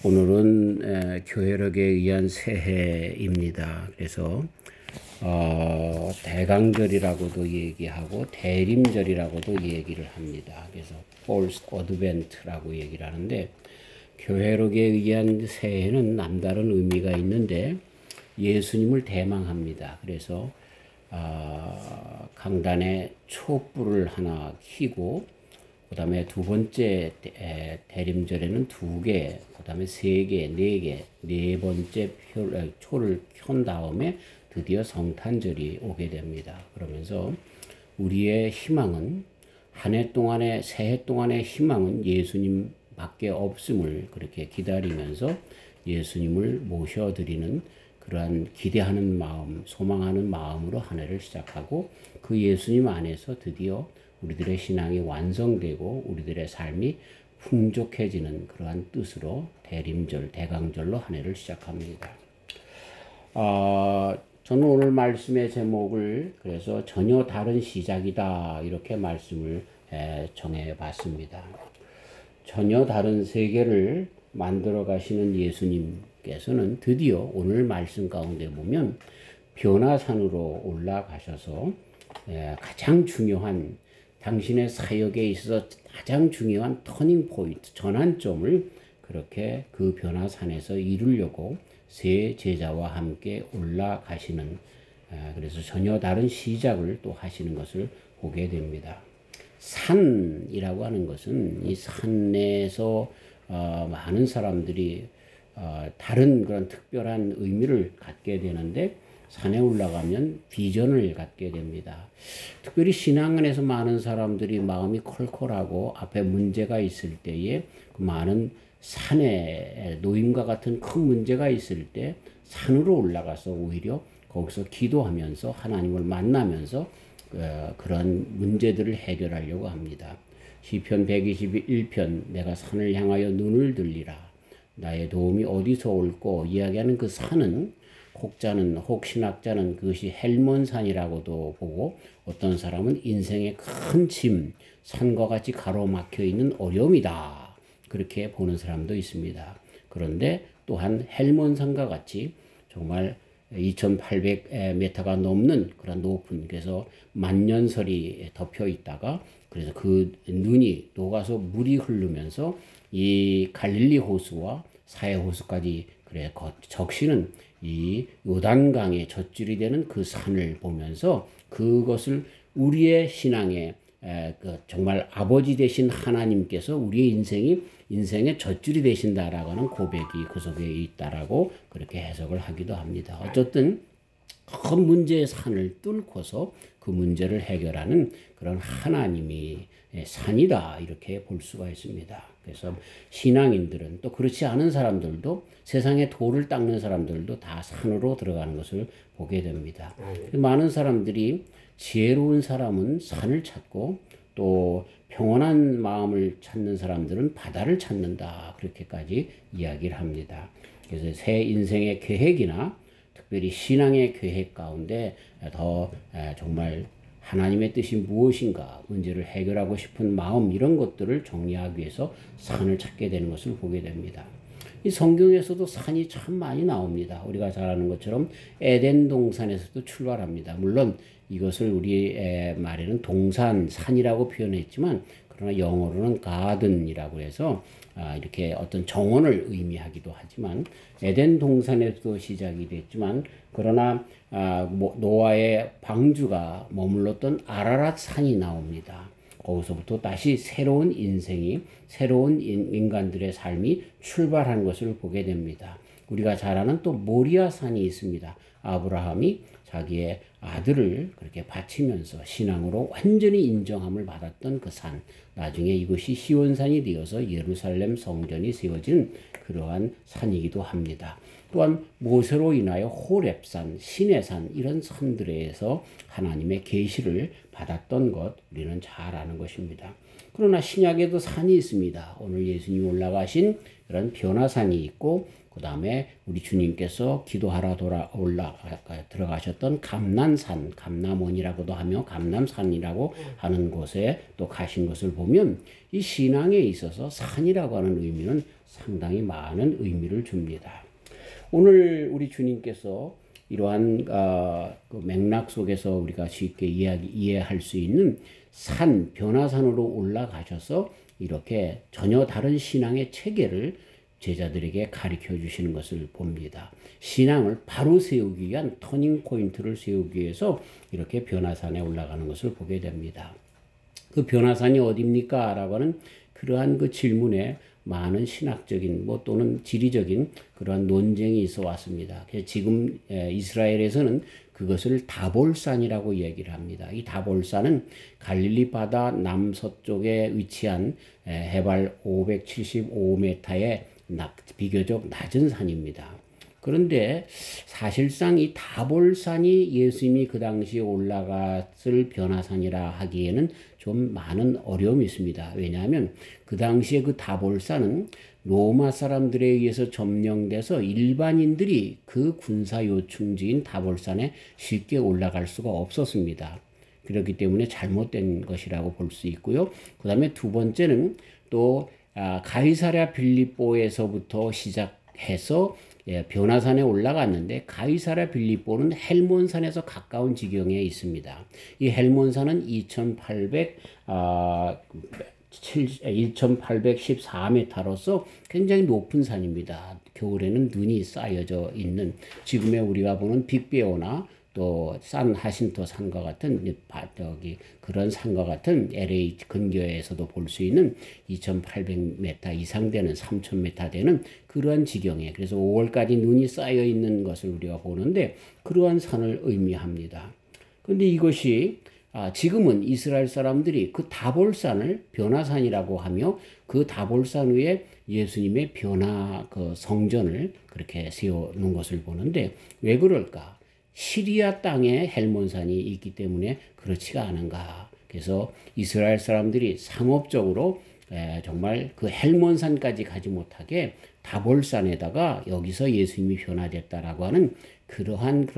오늘은 교회력에 의한 새해입니다. 그래서 대강절이라고도 얘기하고 대림절이라고도 얘기를 합니다. 그래서 False Advent라고 얘기를 하는데, 교회력에 의한 새해는 남다른 의미가 있는데 예수님을 대망합니다. 그래서 강단에 촛불을 하나 켜고, 그 다음에 두 번째 대림절에는 2개, 그 다음에 3개, 4개, 네 번째 초를 켠 다음에 드디어 성탄절이 오게 됩니다. 그러면서 우리의 희망은, 한 해 동안의, 새해 동안의 희망은 예수님 밖에 없음을 그렇게 기다리면서 예수님을 모셔드리는 그러한 기대하는 마음, 소망하는 마음으로 한 해를 시작하고, 그 예수님 안에서 드디어 우리들의 신앙이 완성되고 우리들의 삶이 풍족해지는 그러한 뜻으로 대림절, 대강절로 한 해를 시작합니다. 저는 오늘 말씀의 제목을 그래서 전혀 다른 시작이다, 이렇게 말씀을 정해봤습니다. 전혀 다른 세계를 만들어 가시는 예수님께서는 드디어 오늘 말씀 가운데 보면 변화산으로 올라가셔서 가장 중요한, 당신의 사역에 있어서 가장 중요한 터닝 포인트, 전환점을 그렇게 그 변화산에서 이루려고 세 제자와 함께 올라가시는, 그래서 전혀 다른 시작을 또 하시는 것을 보게 됩니다. 산이라고 하는 것은 이 산에서 많은 사람들이 다른 그런 특별한 의미를 갖게 되는데, 산에 올라가면 비전을 갖게 됩니다. 특별히 신앙 안에서 많은 사람들이 마음이 콜콜하고 앞에 문제가 있을 때에, 그 많은 산에 노임과 같은 큰 문제가 있을 때 산으로 올라가서 오히려 거기서 기도하면서 하나님을 만나면서 그런 문제들을 해결하려고 합니다. 시편 121편 내가 산을 향하여 눈을 들리라, 나의 도움이 어디서 올꼬 이야기하는 그 산은, 혹 신학자는 그것이 헬몬산이라고도 보고, 어떤 사람은 인생의 큰 짐, 산과 같이 가로막혀 있는 어려움이다, 그렇게 보는 사람도 있습니다. 그런데 또한 헬몬산과 같이 정말 2800m가 넘는 그런 높은, 그래서 만년설이 덮여 있다가, 그래서 그 눈이 녹아서 물이 흐르면서 이 갈릴리 호수와 사해 호수까지 그래 적시는 이 요단강의 젖줄이 되는 그 산을 보면서, 그것을 우리의 신앙의 정말 아버지 되신 하나님께서 우리의 인생의 젖줄이 되신다라고 하는 고백이 그 속에 있다라고 그렇게 해석을 하기도 합니다. 어쨌든 큰 문제의 산을 뚫고서 그 문제를 해결하는 그런 하나님이 산이다, 이렇게 볼 수가 있습니다. 그래서 신앙인들은, 또 그렇지 않은 사람들도, 세상의 돌을 닦는 사람들도 다 산으로 들어가는 것을 보게 됩니다. 많은 사람들이, 지혜로운 사람은 산을 찾고, 또 평온한 마음을 찾는 사람들은 바다를 찾는다, 그렇게까지 이야기를 합니다. 그래서 새 인생의 계획이나 특별히 신앙의 계획 가운데 더 정말 하나님의 뜻이 무엇인가, 문제를 해결하고 싶은 마음, 이런 것들을 정리하기 위해서 산을 찾게 되는 것을 보게 됩니다. 이 성경에서도 산이 참 많이 나옵니다. 우리가 잘 아는 것처럼 에덴 동산에서도 출발합니다. 물론 이것을 우리 말에는 동산, 산이라고 표현했지만, 그러나 영어로는 가든이라고 해서 이렇게 어떤 정원을 의미하기도 하지만, 에덴 동산에서도 시작이 됐지만, 그러나 노아의 방주가 머물렀던 아라랏 산이 나옵니다. 거기서부터 다시 새로운 인생이, 새로운 인간들의 삶이 출발한 것을 보게 됩니다. 우리가 잘 아는 또 모리아 산이 있습니다. 아브라함이 자기의 아들을 그렇게 바치면서 신앙으로 완전히 인정함을 받았던 그 산, 나중에 이것이 시온산이 되어서 예루살렘 성전이 세워진 그러한 산이기도 합니다. 또한 모세로 인하여 호렙산, 시내산, 이런 산들에서 하나님의 계시를 받았던 것, 우리는 잘 아는 것입니다. 그러나 신약에도 산이 있습니다. 오늘 예수님이 올라가신 그런 변화산이 있고, 그 다음에 우리 주님께서 기도하러 들어가셨던 감난산, 감남원이라고도 하며 감남산이라고 하는 곳에 또 가신 것을 보면 이 신앙에 있어서 산이라고 하는 의미는 상당히 많은 의미를 줍니다. 오늘 우리 주님께서 이러한 그 맥락 속에서 우리가 쉽게 이해할 수 있는 산, 변화산으로 올라가셔서 이렇게 전혀 다른 신앙의 체계를 제자들에게 가르쳐 주시는 것을 봅니다. 신앙을 바로 세우기 위한 터닝 포인트를 세우기 위해서 이렇게 변화산에 올라가는 것을 보게 됩니다. 그 변화산이 어디입니까? 라고 하는 그러한 그 질문에 많은 신학적인 또는 지리적인 그러한 논쟁이 있어 왔습니다. 지금 이스라엘에서는 그것을 다볼산이라고 얘기를 합니다. 이 다볼산은 갈릴리 바다 남서쪽에 위치한 해발 575m의 비교적 낮은 산입니다. 그런데 사실상 이 다볼산이 예수님이 그 당시에 올라갔을 변화산이라 하기에는 좀 많은 어려움이 있습니다. 왜냐하면 그 당시에 그 다볼산은 로마 사람들에 의해서 점령돼서 일반인들이 그 군사 요충지인 다볼산에 쉽게 올라갈 수가 없었습니다. 그렇기 때문에 잘못된 것이라고 볼 수 있고요. 그 다음에 두 번째는 또 가이사랴 빌립보에서부터 시작해서 변화산에 올라갔는데 가이사랴 빌립보는 헬몬산에서 가까운 지경에 있습니다. 이 헬몬산은 2814m로서 굉장히 높은 산입니다. 겨울에는 눈이 쌓여져 있는 지금의 우리가 보는 빅베어나 또 산 하신토 산과 같은 그런 산과 같은 LA 근교에서도 볼 수 있는 2,800m 이상 되는 3,000m 되는 그러한 지경에 그래서 5월까지 눈이 쌓여 있는 것을 우리가 보는데 그러한 산을 의미합니다. 그런데 이것이 지금은 이스라엘 사람들이 그 다볼산을 변화산이라고 하며 그 다볼산 위에 예수님의 변화 그 성전을 그렇게 세워놓은 것을 보는데 왜 그럴까? 시리아 땅에 헬몬산이 있기 때문에 그렇지가 않은가. 그래서 이스라엘 사람들이 상업적으로 정말 그 헬몬산까지 가지 못하게 다볼산에다가 여기서 예수님이 변화됐다라고 하는 그러한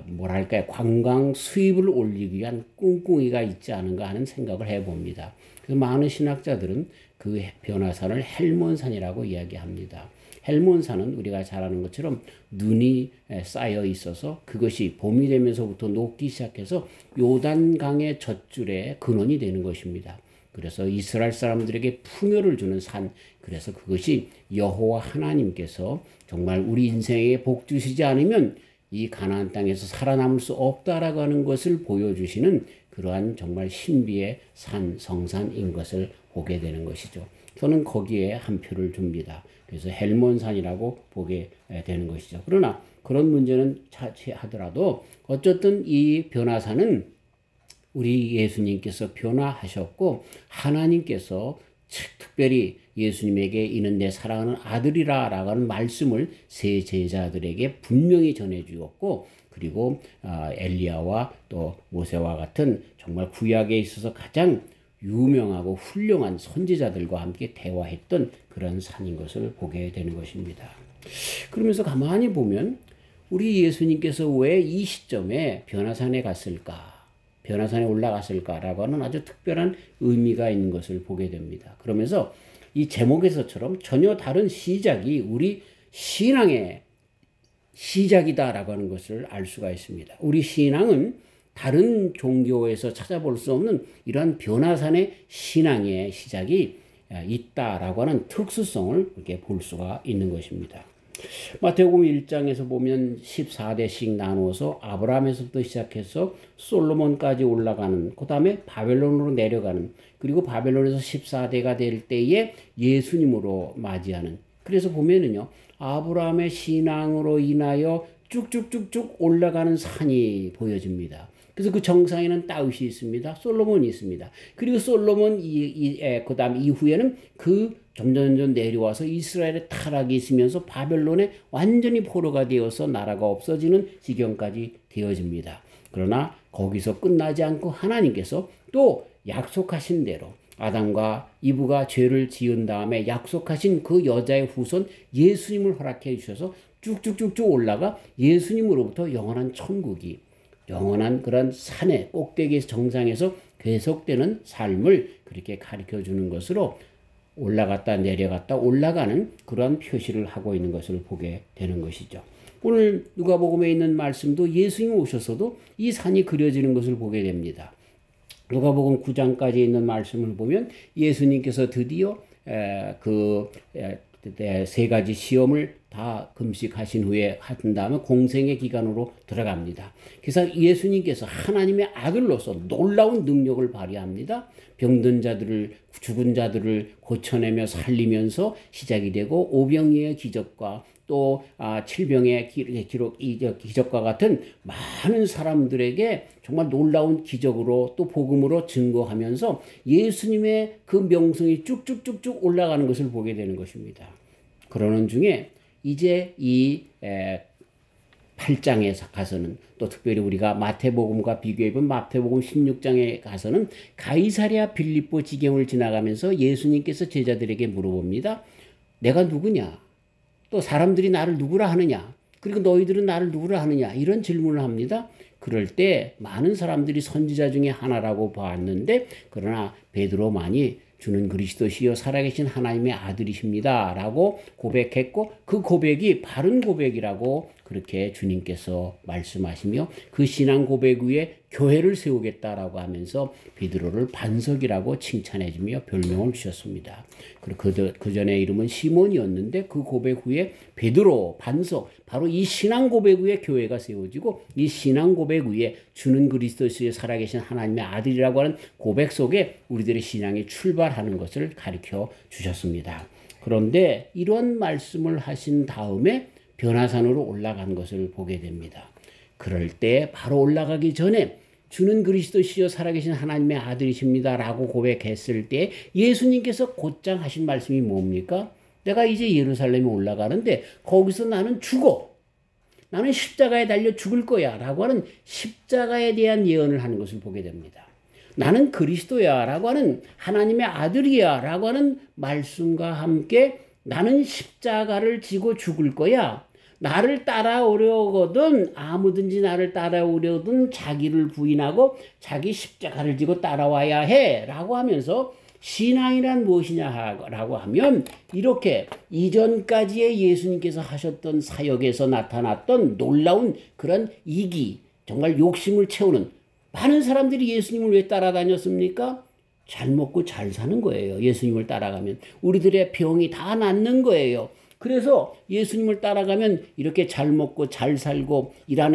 뭐랄까요, 관광 수입을 올리기 위한 꿍꿍이가 있지 않은가 하는 생각을 해봅니다. 그래서 많은 신학자들은 그 변화산을 헬몬산이라고 이야기합니다. 헬몬산은 우리가 잘 아는 것처럼 눈이 쌓여 있어서 그것이 봄이 되면서부터 녹기 시작해서 요단강의 젖줄의 근원이 되는 것입니다. 그래서 이스라엘 사람들에게 풍요를 주는 산, 그래서 그것이 여호와 하나님께서 정말 우리 인생에 복 주시지 않으면 이 가나안 땅에서 살아남을 수 없다라고 하는 것을 보여주시는 그러한 정말 신비의 산, 성산인 것을 보게 되는 것이죠. 저는 거기에 한 표를 줍니다. 그래서 헬몬산이라고 보게 되는 것이죠. 그러나 그런 문제는 차치하더라도 어쨌든 이 변화산은 우리 예수님께서 변화하셨고 하나님께서 특별히 예수님에게 이는 내 사랑하는 아들이라 라고 하는 말씀을 세 제자들에게 분명히 전해 주었고 그리고 엘리야와 또 모세와 같은 정말 구약에 있어서 가장 유명하고 훌륭한 선지자들과 함께 대화했던 그런 산인 것을 보게 되는 것입니다. 그러면서 가만히 보면 우리 예수님께서 왜 이 시점에 변화산에 갔을까? 변화산에 올라갔을까라고 하는 아주 특별한 의미가 있는 것을 보게 됩니다. 그러면서 이 제목에서처럼 전혀 다른 시작이 우리 신앙의 시작이다라고 하는 것을 알 수가 있습니다. 우리 신앙은 다른 종교에서 찾아볼 수 없는 이러한 변화산의 신앙의 시작이 있다라고 하는 특수성을 이렇게 볼 수가 있는 것입니다. 마태복음 1장에서 보면 14대씩 나누어서 아브라함에서부터 시작해서 솔로몬까지 올라가는, 그 다음에 바벨론으로 내려가는, 그리고 바벨론에서 14대가 될 때에 예수님으로 맞이하는. 그래서 보면은요, 아브라함의 신앙으로 인하여 쭉쭉쭉쭉 올라가는 산이 보여집니다. 그래서 그 정상에는 다윗이 있습니다. 솔로몬이 있습니다. 그리고 솔로몬 그 다음 이후에는 그 점점 내려와서 이스라엘의 타락이 있으면서 바벨론에 완전히 포로가 되어서 나라가 없어지는 지경까지 되어집니다. 그러나 거기서 끝나지 않고 하나님께서 또 약속하신 대로 아담과 이브가 죄를 지은 다음에 약속하신 그 여자의 후손 예수님을 허락해 주셔서 쭉쭉쭉쭉 올라가 예수님으로부터 영원한 천국이, 영원한 그런 산의 꼭대기 정상에서 계속되는 삶을 그렇게 가르쳐 주는 것으로 올라갔다 내려갔다 올라가는 그러한 표시를 하고 있는 것을 보게 되는 것이죠. 오늘 누가복음에 있는 말씀도 예수님 오셔서도 이 산이 그려지는 것을 보게 됩니다. 누가복음 9장까지 있는 말씀을 보면 예수님께서 드디어 세 가지 시험을 다 금식하신 후에 한 다음에 공생의 기간으로 들어갑니다. 그래서 예수님께서 하나님의 아들로서 놀라운 능력을 발휘합니다. 병든 자들을, 죽은 자들을 고쳐내며 살리면서 시작이 되고 오병이의 기적과 또 칠병의 기적과 같은 많은 사람들에게 정말 놀라운 기적으로 또 복음으로 증거하면서 예수님의 그 명성이 쭉쭉쭉쭉 올라가는 것을 보게 되는 것입니다. 그러는 중에 이제 이 8장에 가서는 또 특별히 우리가 마태복음과 비교해본 마태복음 16장에 가서는 가이사랴 빌립보 지경을 지나가면서 예수님께서 제자들에게 물어봅니다. 내가 누구냐? 또 사람들이 나를 누구라 하느냐? 그리고 너희들은 나를 누구라 하느냐? 이런 질문을 합니다. 그럴 때 많은 사람들이 선지자 중에 하나라고 봤는데 그러나 베드로만이 주는 그리스도시요 살아계신 하나님의 아들이십니다 라고 고백했고 그 고백이 바른 고백이라고 그렇게 주님께서 말씀하시며 그 신앙 고백 위에 교회를 세우겠다라고 하면서 베드로를 반석이라고 칭찬해주며 별명을 주셨습니다. 그리고 그 전에 이름은 시몬이었는데 그 고백 후에 베드로, 반석, 바로 이 신앙 고백 위에 교회가 세워지고 이 신앙 고백 위에 주는 그리스도시에 살아계신 하나님의 아들이라고 하는 고백 속에 우리들의 신앙이 출발하는 것을 가르쳐 주셨습니다. 그런데 이런 말씀을 하신 다음에 변화산으로 올라간 것을 보게 됩니다. 그럴 때 바로 올라가기 전에 주는 그리스도시요 살아계신 하나님의 아들이십니다 라고 고백했을 때 예수님께서 곧장 하신 말씀이 뭡니까? 내가 이제 예루살렘에 올라가는데 거기서 나는 죽어. 나는 십자가에 달려 죽을 거야 라고 하는 십자가에 대한 예언을 하는 것을 보게 됩니다. 나는 그리스도야 라고 하는 하나님의 아들이야 라고 하는 말씀과 함께 나는 십자가를 지고 죽을 거야. 나를 따라오려거든 아무든지 나를 따라오려거든 자기를 부인하고 자기 십자가를 지고 따라와야 해 라고 하면서 신앙이란 무엇이냐라고 하면 이렇게 이전까지의 예수님께서 하셨던 사역에서 나타났던 놀라운 그런 이기, 정말 욕심을 채우는 많은 사람들이 예수님을 왜 따라다녔습니까? 잘 먹고 잘 사는 거예요. 예수님을 따라가면 우리들의 병이 다 낫는 거예요. 그래서 예수님을 따라가면 이렇게 잘 먹고 잘 살고 일 안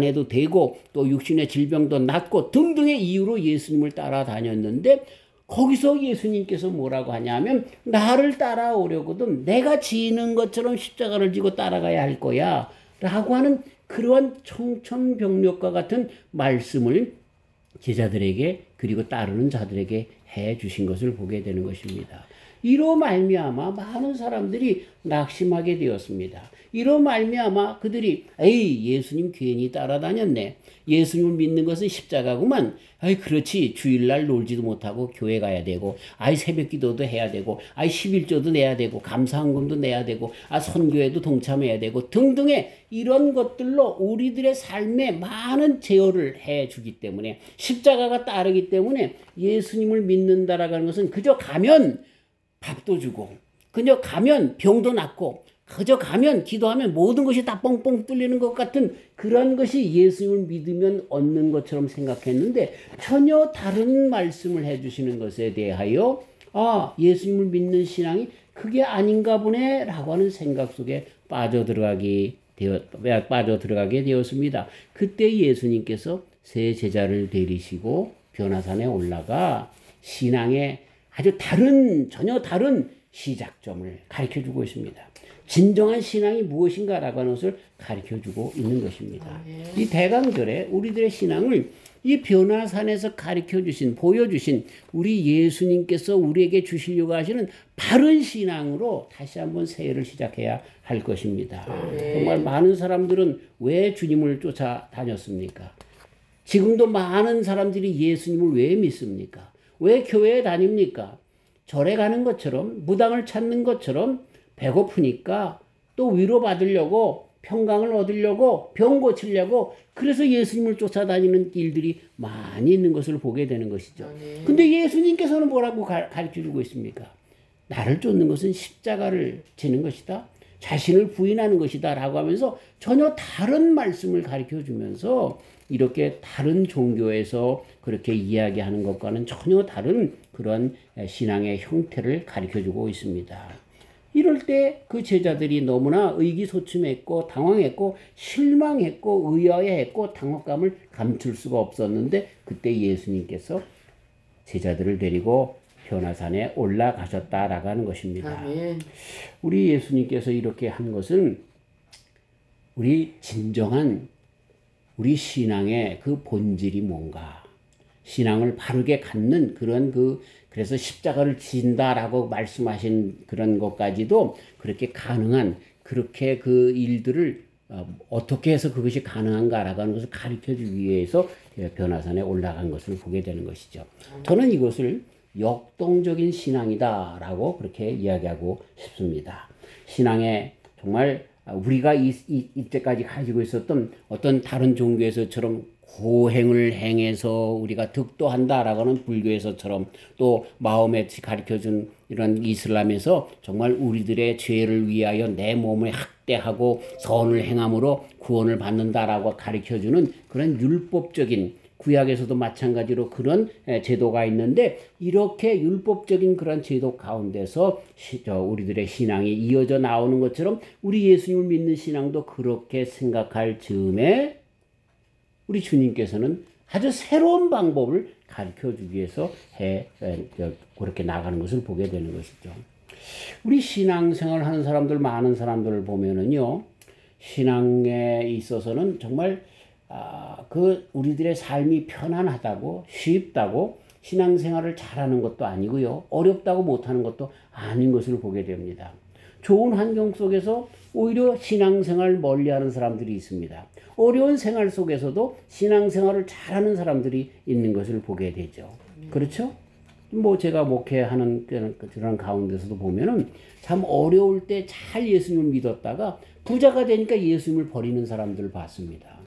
해도 되고 또 육신의 질병도 낫고 등등의 이유로 예수님을 따라다녔는데 거기서 예수님께서 뭐라고 하냐면 나를 따라오려거든 내가 지는 것처럼 십자가를 지고 따라가야 할 거야 라고 하는 그러한 청천벽력과 같은 말씀을 제자들에게 그리고 따르는 자들에게 해 주신 것을 보게 되는 것입니다. 이로 말미암아 많은 사람들이 낙심하게 되었습니다. 이로 말미암아 그들이 에이 예수님 괜히 따라다녔네. 예수님을 믿는 것은 십자가구만. 아이 그렇지 주일날 놀지도 못하고 교회 가야 되고 아이 새벽기도도 해야 되고 아이 11조도 내야 되고 감사헌금도 내야 되고 선교회도 동참해야 되고 등등의 이런 것들로 우리들의 삶에 많은 제어를 해주기 때문에 십자가가 따르기 때문에 예수님을 믿는다라고 하는 것은 그저 가면 밥도 주고 그저 가면 병도 낫고 그저 가면 기도하면 모든 것이 다 뻥뻥 뚫리는 것 같은 그런 것이 예수님을 믿으면 얻는 것처럼 생각했는데 전혀 다른 말씀을 해주시는 것에 대하여 예수님을 믿는 신앙이 그게 아닌가 보네 라고 하는 생각 속에 빠져들어가게 되었습니다. 그때 예수님께서 세 제자를 데리시고 변화산에 올라가 신앙의 아주 전혀 다른 시작점을 가르쳐주고 있습니다. 진정한 신앙이 무엇인가라고 하는 것을 가르쳐주고 있는 것입니다. 이 대강절에 우리들의 신앙을 이 변화산에서 가르쳐주신, 보여주신 우리 예수님께서 우리에게 주시려고 하시는 바른 신앙으로 다시 한번 새해를 시작해야 할 것입니다. 정말 많은 사람들은 왜 주님을 쫓아다녔습니까? 지금도 많은 사람들이 예수님을 왜 믿습니까? 왜 교회에 다닙니까? 절에 가는 것처럼, 무당을 찾는 것처럼 배고프니까 또 위로받으려고, 평강을 얻으려고, 병 고치려고, 그래서 예수님을 쫓아다니는 일들이 많이 있는 것을 보게 되는 것이죠. 근데 예수님께서는 뭐라고 가르쳐주고 있습니까? 나를 쫓는 것은 십자가를 지는 것이다. 자신을 부인하는 것이다. 라고 하면서 전혀 다른 말씀을 가르쳐 주면서 이렇게 다른 종교에서 그렇게 이야기하는 것과는 전혀 다른 그런 신앙의 형태를 가르쳐 주고 있습니다. 이럴 때 그 제자들이 너무나 의기소침했고 당황했고 실망했고 의아해했고 당혹감을 감출 수가 없었는데 그때 예수님께서 제자들을 데리고 변화산에 올라가셨다라고 하는 것입니다. 아멘. 우리 예수님께서 이렇게 한 것은 우리 진정한 우리 신앙의 그 본질이 뭔가, 신앙을 바르게 갖는 그런 그래서 십자가를 진다라고 말씀하신 그런 것까지도 그렇게 가능한, 그렇게 그 일들을 어떻게 해서 그것이 가능한가라고 하는 것을 가르쳐 주기 위해서 변화산에 올라간 것을 보게 되는 것이죠. 저는 이것을 역동적인 신앙이다라고 그렇게 이야기하고 싶습니다. 신앙에 정말 우리가 이때까지 가지고 있었던 어떤 다른 종교에서처럼 고행을 행해서 우리가 득도한다라고 하는 불교에서처럼 또 마호메트 가르쳐준 이런 이슬람에서 정말 우리들의 죄를 위하여 내 몸을 학대하고 선을 행함으로 구원을 받는다라고 가르쳐주는 그런 율법적인, 구약에서도 마찬가지로 그런 제도가 있는데, 이렇게 율법적인 그런 제도 가운데서 우리들의 신앙이 이어져 나오는 것처럼 우리 예수님을 믿는 신앙도 그렇게 생각할 즈음에 우리 주님께서는 아주 새로운 방법을 가르쳐주기 위해서 그렇게 나가는 것을 보게 되는 것이죠. 우리 신앙생활 하는 사람들, 많은 사람들을 보면은요, 신앙에 있어서는 정말 우리들의 삶이 편안하다고, 쉽다고, 신앙생활을 잘하는 것도 아니고요, 어렵다고 못하는 것도 아닌 것을 보게 됩니다. 좋은 환경 속에서 오히려 신앙생활 멀리하는 사람들이 있습니다. 어려운 생활 속에서도 신앙생활을 잘하는 사람들이 있는 것을 보게 되죠. 그렇죠? 뭐 제가 목회하는 그런 가운데서도 보면은 참 어려울 때 잘 예수님을 믿었다가 부자가 되니까 예수님을 버리는 사람들을 봤습니다.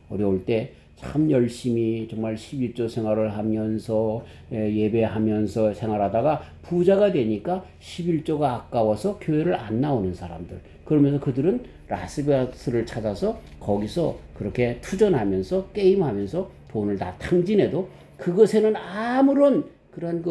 어려울 때 참 열심히 정말 11조 생활을 하면서 예배하면서 생활하다가 부자가 되니까 11조가 아까워서 교회를 안 나오는 사람들. 그러면서 그들은 라스베가스를 찾아서 거기서 그렇게 투전하면서 게임하면서 돈을 다 탕진해도 그것에는 아무런 그런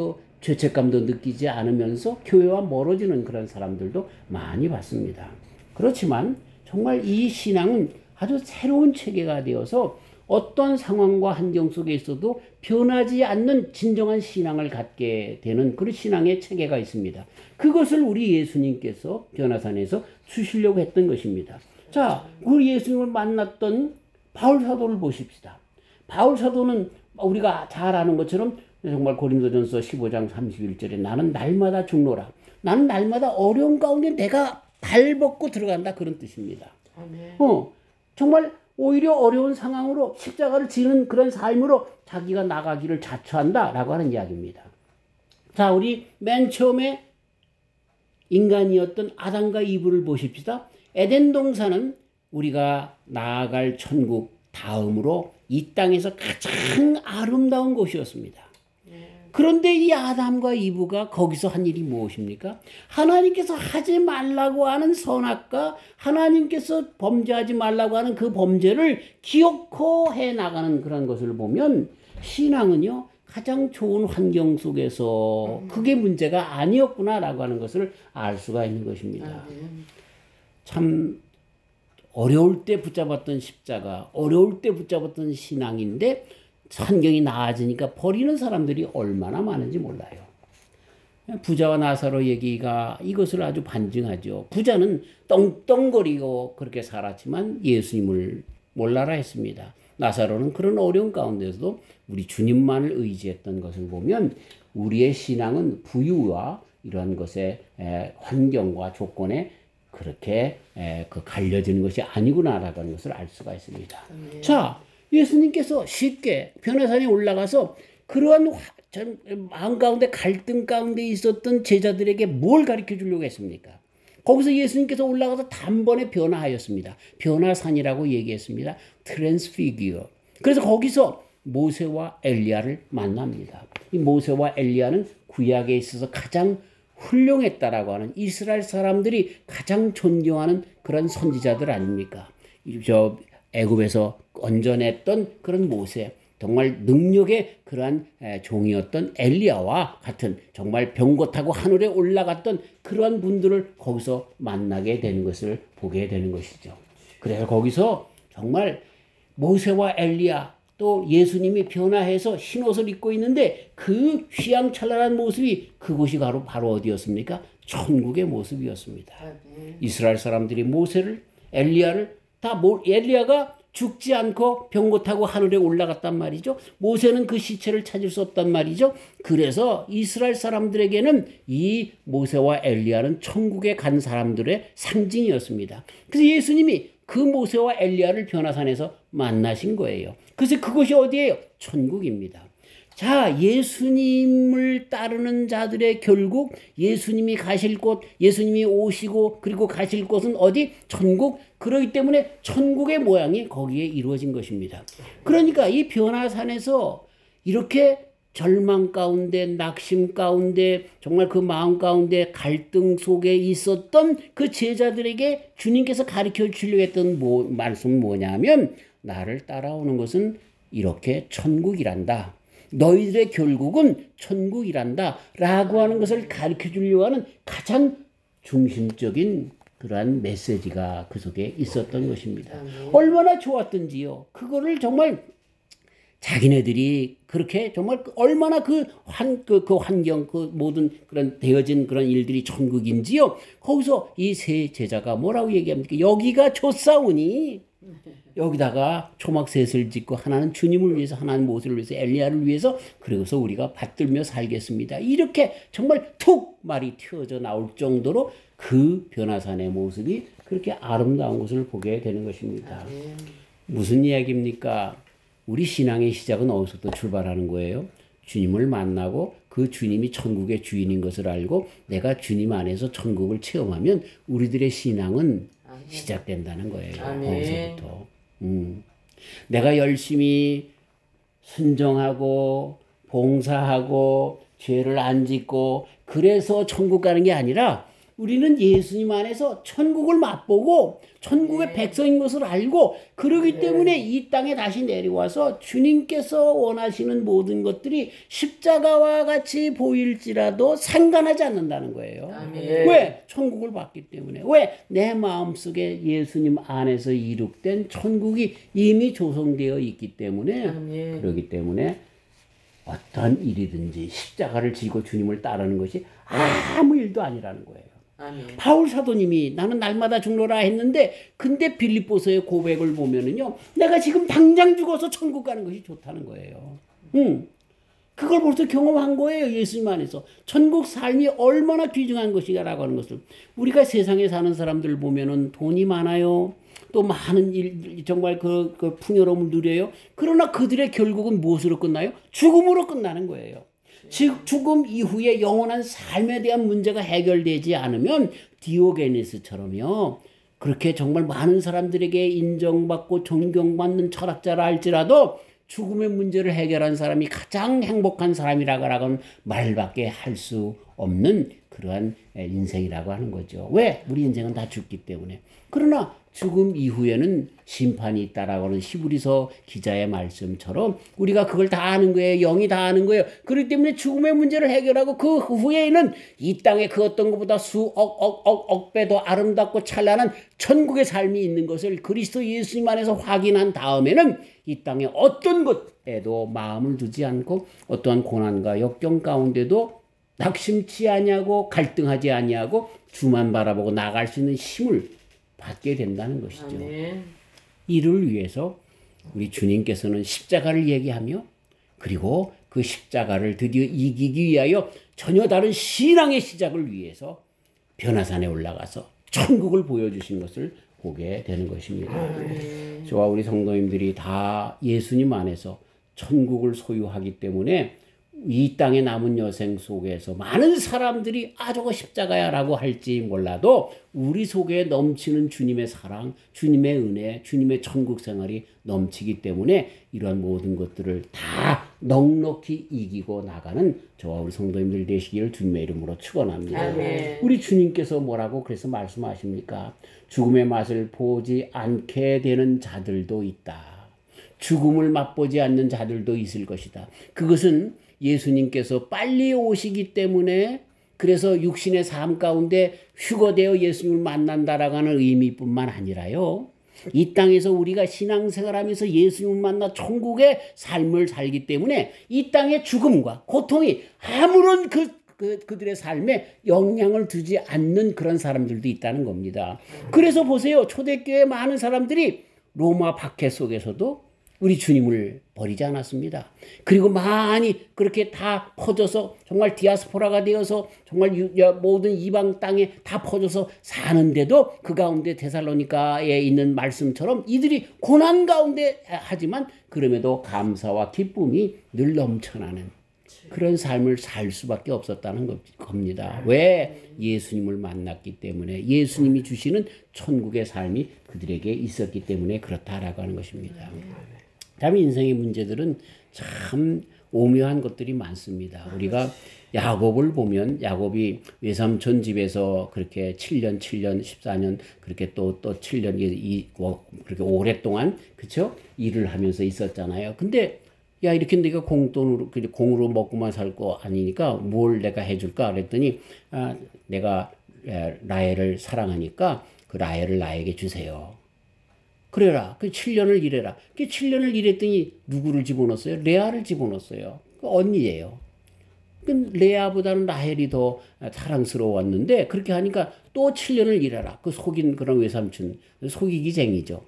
죄책감도 느끼지 않으면서 교회와 멀어지는 그런 사람들도 많이 봤습니다. 그렇지만 정말 이 신앙은 아주 새로운 체계가 되어서 어떤 상황과 환경 속에 있어도 변하지 않는 진정한 신앙을 갖게 되는 그런 신앙의 체계가 있습니다. 그것을 우리 예수님께서 변화산에서 주시려고 했던 것입니다. 자, 우리 예수님을 만났던 바울 사도를 보십시다. 바울 사도는 우리가 잘 아는 것처럼 정말 고린도전서 15장 31절에 나는 날마다 죽노라. 나는 날마다 어려운 가운데 내가 발벗고 들어간다, 그런 뜻입니다. 정말 오히려 어려운 상황으로 십자가를 지는 그런 삶으로 자기가 나가기를 자처한다라고 하는 이야기입니다. 자, 우리 맨 처음에 인간이었던 아담과 이브를 보십시다. 에덴 동산은 우리가 나아갈 천국 다음으로 이 땅에서 가장 아름다운 곳이었습니다. 그런데 이 아담과 이브가 거기서 한 일이 무엇입니까? 하나님께서 하지 말라고 하는 선악과 하나님께서 범죄하지 말라고 하는 그 범죄를 기어코 해나가는 그런 것을 보면 신앙은요, 가장 좋은 환경 속에서 그게 문제가 아니었구나라고 하는 것을 알 수가 있는 것입니다. 참 어려울 때 붙잡았던 십자가, 어려울 때 붙잡았던 신앙인데 환경이 나아지니까 버리는 사람들이 얼마나 많은지 몰라요. 부자와 나사로 얘기가 이것을 아주 반증하죠. 부자는 떵떵거리고 그렇게 살았지만 예수님을 몰라라 했습니다. 나사로는 그런 어려운 가운데서도 우리 주님만을 의지했던 것을 보면 우리의 신앙은 부유와 이러한 것의 환경과 조건에 그렇게 갈려지는 것이 아니구나라는 것을 알 수가 있습니다. 자, 예수님께서 쉽게 변화산에 올라가서 그러한 마음 가운데 갈등 가운데 있었던 제자들에게 뭘 가르쳐 주려고 했습니까? 거기서 예수님께서 올라가서 단번에 변화하였습니다. 변화산이라고 얘기했습니다. 트랜스피규어. 그래서 거기서 모세와 엘리야를 만납니다. 이 모세와 엘리야는 구약에 있어서 가장 훌륭했다라고 하는 이스라엘 사람들이 가장 존경하는 그런 선지자들 아닙니까? 저 애굽에서 건져냈던 그런 모세, 정말 능력의 그러한 종이었던 엘리야와 같은 정말 병거 타고 하늘에 올라갔던 그러한 분들을 거기서 만나게 되는 것을 보게 되는 것이죠. 그래서 거기서 정말 모세와 엘리야 또 예수님이 변화해서 흰옷을 입고 있는데 그 휘황찬란한 모습이 그곳이 바로 어디였습니까? 천국의 모습이었습니다. 이스라엘 사람들이 모세를 엘리야를 엘리야가 죽지 않고 병거 타고 하늘에 올라갔단 말이죠. 모세는 그 시체를 찾을 수 없단 말이죠. 그래서 이스라엘 사람들에게는 이 모세와 엘리야는 천국에 간 사람들의 상징이었습니다. 그래서 예수님이 그 모세와 엘리야를 변화산에서 만나신 거예요. 그래서 그곳이 어디예요? 천국입니다. 자, 예수님을 따르는 자들의 결국 예수님이 가실 곳, 예수님이 오시고 그리고 가실 곳은 어디? 천국. 그렇기 때문에 천국의 모양이 거기에 이루어진 것입니다. 그러니까 이 변화산에서 이렇게 절망 가운데, 낙심 가운데, 정말 그 마음 가운데 갈등 속에 있었던 그 제자들에게 주님께서 가르쳐 주려고 했던 말씀은 뭐냐면, 나를 따라오는 것은 이렇게 천국이란다. 너희들의 결국은 천국이란다. 라고 하는 것을 가르쳐 주려고 하는 가장 중심적인 그러한 메시지가 그 속에 있었던 것입니다. 얼마나 좋았던지요. 그거를 정말 자기네들이 그렇게 정말 얼마나 그 환경, 그 모든 그런 되어진 그런 일들이 천국인지요. 거기서 이 세 제자가 뭐라고 얘기합니까? 여기가 좋사오니 여기다가 초막셋을 짓고 하나는 주님을 위해서, 하나는 모세를 위해서, 엘리야를 위해서, 그러고서 우리가 받들며 살겠습니다. 이렇게 정말 툭 말이 튀어져 나올 정도로 그 변화산의 모습이 그렇게 아름다운 것을 보게 되는 것입니다. 무슨 이야기입니까? 우리 신앙의 시작은 어디서부터 출발하는 거예요? 주님을 만나고 그 주님이 천국의 주인인 것을 알고 내가 주님 안에서 천국을 체험하면 우리들의 신앙은 시작된다는 거예요. 거기서부터. 내가 열심히 순종하고 봉사하고 죄를 안 짓고 그래서 천국 가는 게 아니라 우리는 예수님 안에서 천국을 맛보고 천국의 백성인 것을 알고 그러기 때문에 이 땅에 다시 내려와서 주님께서 원하시는 모든 것들이 십자가와 같이 보일지라도 상관하지 않는다는 거예요. 왜? 천국을 봤기 때문에. 왜? 내 마음속에 예수님 안에서 이룩된 천국이 이미 조성되어 있기 때문에 그러기 때문에 어떤 일이든지 십자가를 지고 주님을 따르는 것이 아무 일도 아니라는 거예요. 바울 사도님이 나는 날마다 죽노라 했는데 근데 빌립보서의 고백을 보면은요 내가 지금 당장 죽어서 천국 가는 것이 좋다는 거예요. 그걸 벌써 경험한 거예요. 예수님 안에서 천국 삶이 얼마나 귀중한 것이라고 하는 것을. 우리가 세상에 사는 사람들 보면은 돈이 많아요. 또 많은 일, 정말 그 풍요로움을 누려요. 그러나 그들의 결국은 무엇으로 끝나요? 죽음으로 끝나는 거예요. 즉 죽음 이후에 영원한 삶에 대한 문제가 해결되지 않으면 디오게네스처럼요. 그렇게 정말 많은 사람들에게 인정받고 존경받는 철학자라 할지라도 죽음의 문제를 해결한 사람이 가장 행복한 사람이라고는 말밖에 할 수 없는 그러한 인생이라고 하는 거죠. 왜? 우리 인생은 다 죽기 때문에. 그러나 죽음 이후에는 심판이 있다라고 하는 히브리서 기자의 말씀처럼 우리가 그걸 다 아는 거예요. 영이 다 아는 거예요. 그렇기 때문에 죽음의 문제를 해결하고 그 후에는 이 땅에 그 어떤 것보다 수억 배 더 아름답고 찬란한 천국의 삶이 있는 것을 그리스도 예수님 안에서 확인한 다음에는 이 땅에 어떤 것에도 마음을 두지 않고 어떠한 고난과 역경 가운데도 낙심치 아니하고 갈등하지 아니하고 주만 바라보고 나갈 수 있는 힘을 받게 된다는 것이죠. 아멘. 이를 위해서 우리 주님께서는 십자가를 얘기하며 그리고 그 십자가를 드디어 이기기 위하여 전혀 다른 신앙의 시작을 위해서 변화산에 올라가서 천국을 보여주신 것을 보게 되는 것입니다. 저와 우리 성도님들이 다 예수님 안에서 천국을 소유하기 때문에 이 땅에 남은 여생 속에서 많은 사람들이 저거 십자가야라고 할지 몰라도 우리 속에 넘치는 주님의 사랑, 주님의 은혜, 주님의 천국 생활이 넘치기 때문에 이러한 모든 것들을 다 넉넉히 이기고 나가는 저와 우리 성도님들 되시기를 주님의 이름으로 축원합니다. 아멘. 우리 주님께서 뭐라고 그래서 말씀하십니까? 죽음의 맛을 보지 않게 되는 자들도 있다. 죽음을 맛보지 않는 자들도 있을 것이다. 그것은 예수님께서 빨리 오시기 때문에 그래서 육신의 삶 가운데 휴거되어 예수님을 만난다라고 하는 의미뿐만 아니라요. 이 땅에서 우리가 신앙생활하면서 예수님을 만나 천국의 삶을 살기 때문에 이 땅의 죽음과 고통이 아무런 그들의 삶에 영향을 두지 않는 그런 사람들도 있다는 겁니다. 그래서 보세요. 초대교회 많은 사람들이 로마 박해 속에서도 우리 주님을 버리지 않았습니다. 그리고 많이 그렇게 다 퍼져서 정말 디아스포라가 되어서 정말 모든 이방 땅에 다 퍼져서 사는데도 그 가운데 데살로니가에 있는 말씀처럼 이들이 고난 가운데 하지만 그럼에도 감사와 기쁨이 늘 넘쳐나는 그런 삶을 살 수밖에 없었다는 겁니다. 왜? 예수님을 만났기 때문에 예수님이 주시는 천국의 삶이 그들에게 있었기 때문에 그렇다라고 하는 것입니다. 참 인생의 문제들은 참 오묘한 것들이 많습니다. 우리가 야곱을 보면 야곱이 외삼촌 집에서 그렇게 7년, 14년 그렇게 또 7년 그렇게 오랫동안 그렇죠? 일을 하면서 있었잖아요. 근데 야 이렇게 내가 공으로 먹고만 살 거 아니니까 뭘 내가 해줄까 그랬더니 내가 라헬을 사랑하니까 그 라헬을 나에게 주세요. 그래라. 그 7년을 일해라. 그 7년을 일했더니 누구를 집어넣었어요? 레아를 집어넣었어요. 그 언니예요. 그 레아보다는 라헬이 더 사랑스러웠는데 그렇게 하니까 또 7년을 일해라. 그 속인 그런 외삼촌 속이기쟁이죠.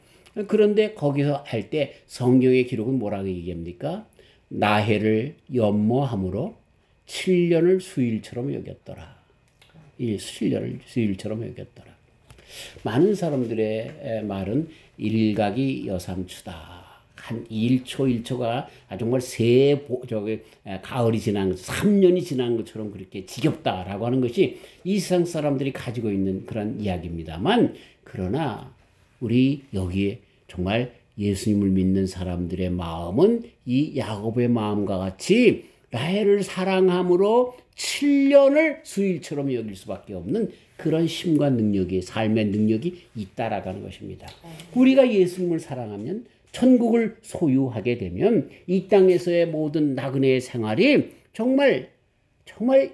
그런데 거기서 할 때 성경의 기록은 뭐라고 얘기합니까? 라헬을 연모함으로 7년을 수일처럼 여겼더라. 이 7년을 수일처럼 여겼더라. 많은 사람들의 말은 일각이 여삼추다. 한 1초 1초가 정말 가을이 지난 3년이 지난 것처럼 그렇게 지겹다라고 하는 것이 이 세상 사람들이 가지고 있는 그런 이야기입니다만 그러나 우리 여기에 정말 예수님을 믿는 사람들의 마음은 이 야곱의 마음과 같이 라헬을 사랑함으로 7년을 수일처럼 여길 수밖에 없는 그런 힘과 능력이 삶의 능력이 있다라는 것입니다. 우리가 예수님을 사랑하면 천국을 소유하게 되면 이 땅에서의 모든 나그네의 생활이 정말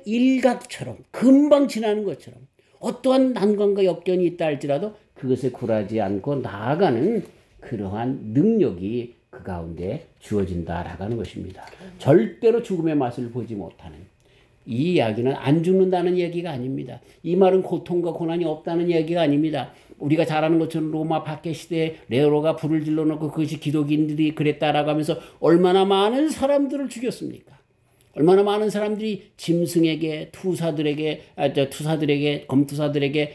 일각처럼 금방 지나는 것처럼 어떠한 난관과 역경이 있다 할지라도 그것에 굴하지 않고 나아가는 그러한 능력이 그 가운데 주어진다라고 하는 것입니다. 절대로 죽음의 맛을 보지 못하는 이 이야기는 안 죽는다는 얘기가 아닙니다. 이 말은 고통과 고난이 없다는 얘기가 아닙니다. 우리가 잘 아는 것처럼 로마 박해 시대에 네로가 불을 질러놓고 그것이 기독인들이 그랬다라고 하면서 얼마나 많은 사람들을 죽였습니까? 얼마나 많은 사람들이 짐승에게 검투사들에게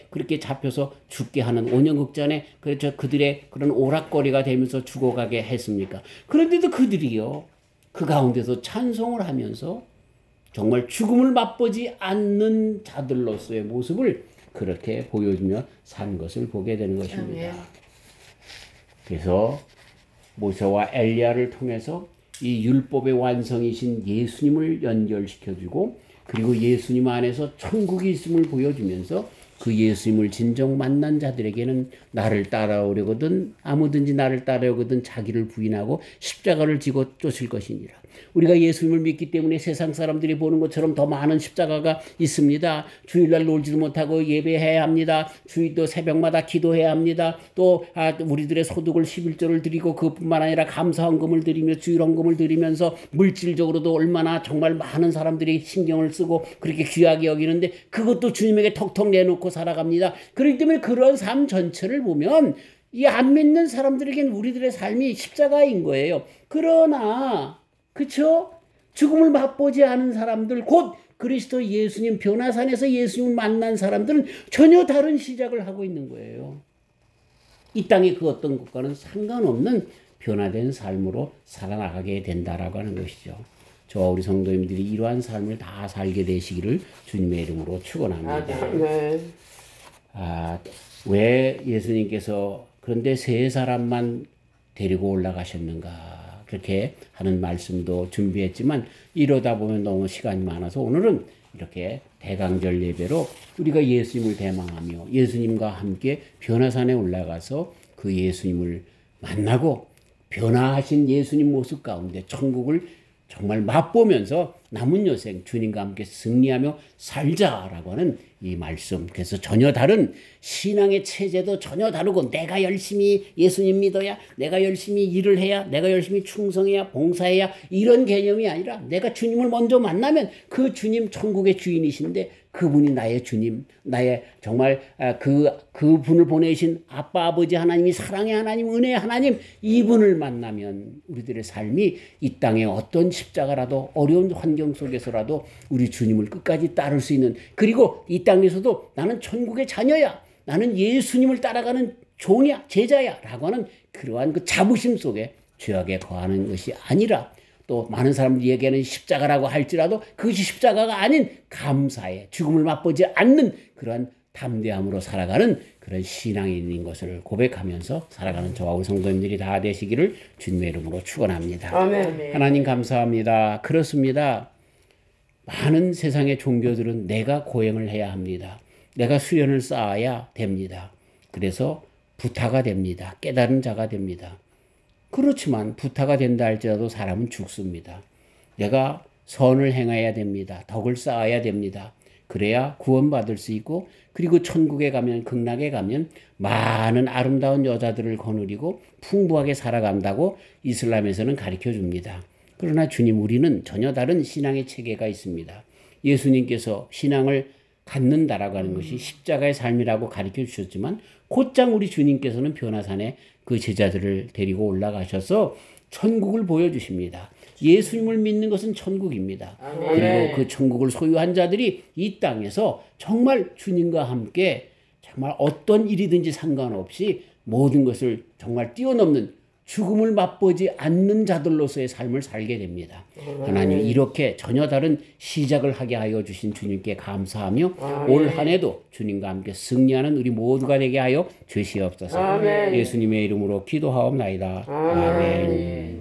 그렇게 잡혀서 죽게 하는 온영극전에 그들의 그런 오락거리가 되면서 죽어가게 했습니까? 그런데도 그들이요 그 가운데서 찬송을 하면서 정말 죽음을 맛보지 않는 자들로서의 모습을 그렇게 보여주며 산 것을 보게 되는 것입니다. 그래서 모세와 엘리야를 통해서 이 율법의 완성이신 예수님을 연결시켜주고 그리고 예수님 안에서 천국이 있음을 보여주면서 그 예수님을 진정 만난 자들에게는 나를 따라오려거든 아무든지 나를 따라오거든 자기를 부인하고 십자가를 지고 쫓을 것이니라. 우리가 예수님을 믿기 때문에 세상 사람들이 보는 것처럼 더 많은 십자가가 있습니다. 주일날 놀지도 못하고 예배해야 합니다. 주일도 새벽마다 기도해야 합니다. 또 우리들의 소득을 11조를 드리고 그뿐만 아니라 감사헌금을 드리며 주일헌금을 드리면서 물질적으로도 얼마나 정말 많은 사람들이 신경을 쓰고 그렇게 귀하게 여기는데 그것도 주님에게 턱턱 내놓고 살아갑니다. 그렇기 때문에 그런 삶 전체를 보면 이 안 믿는 사람들에게는 우리들의 삶이 십자가인 거예요. 그러나 그렇죠? 죽음을 맛보지 않은 사람들 곧 그리스도 예수님 변화산에서 예수님을 만난 사람들은 전혀 다른 시작을 하고 있는 거예요. 이 땅의 그 어떤 것과는 상관없는 변화된 삶으로 살아나가게 된다라고 하는 것이죠. 저와 우리 성도님들이 이러한 삶을 다 살게 되시기를 주님의 이름으로 축원합니다. 왜 예수님께서 그런데 세 사람만 데리고 올라가셨는가 그렇게 하는 말씀도 준비했지만 이러다 보면 너무 시간이 많아서 오늘은 이렇게 대강절 예배로 우리가 예수님을 대망하며 예수님과 함께 변화산에 올라가서 그 예수님을 만나고 변화하신 예수님 모습 가운데 천국을 정말 맛보면서 남은 여생 주님과 함께 승리하며 살자라고 하는 이 말씀. 그래서 전혀 다른 신앙의 체제도 전혀 다르고 내가 열심히 예수님 믿어야, 내가 열심히 일을 해야, 내가 열심히 충성해야, 봉사해야 이런 개념이 아니라 내가 주님을 먼저 만나면 그 주님 천국의 주인이신데 그분이 나의 주님, 나의 정말 그분을 보내신 아빠, 아버지 하나님이 사랑의 하나님, 은혜의 하나님 이분을 만나면 우리들의 삶이 이 땅에 어떤 십자가라도 어려운 환경 속에서라도 우리 주님을 끝까지 따를 수 있는 그리고 이 땅에서도 나는 천국의 자녀야, 나는 예수님을 따라가는 종이야, 제자야 라고 하는 그러한 그 자부심 속에 죄악에 거하는 것이 아니라 또 많은 사람들이 얘기하는 십자가라고 할지라도 그것이 십자가가 아닌 감사의 죽음을 맛보지 않는 그러한 담대함으로 살아가는 그런 신앙인인 것을 고백하면서 살아가는 저와 우리 성도님들이 다 되시기를 주님의 이름으로 축원합니다. 아멘. 하나님 감사합니다. 그렇습니다. 많은 세상의 종교들은 내가 고행을 해야 합니다. 내가 수련을 쌓아야 됩니다. 그래서 부타가 됩니다. 깨달은 자가 됩니다. 그렇지만 부타가 된다 할지라도 사람은 죽습니다. 내가 선을 행해야 됩니다. 덕을 쌓아야 됩니다. 그래야 구원받을 수 있고 그리고 천국에 가면 극락에 가면 많은 아름다운 여자들을 거느리고 풍부하게 살아간다고 이슬람에서는 가르쳐 줍니다. 그러나 주님 우리는 전혀 다른 신앙의 체계가 있습니다. 예수님께서 신앙을 갖는다라고 하는 것이 십자가의 삶이라고 가르쳐 주셨지만 곧장 우리 주님께서는 변화산에 그 제자들을 데리고 올라가셔서 천국을 보여주십니다. 예수님을 믿는 것은 천국입니다. 그리고 그 천국을 소유한 자들이 이 땅에서 정말 주님과 함께 정말 어떤 일이든지 상관없이 모든 것을 정말 뛰어넘는 죽음을 맛보지 않는 자들로서의 삶을 살게 됩니다. 하나님 이렇게 전혀 다른 시작을 하게 하여 주신 주님께 감사하며 올 한 해도 주님과 함께 승리하는 우리 모두가 되게 하여 주시옵소서. 예수님의 이름으로 기도하옵나이다. 아멘.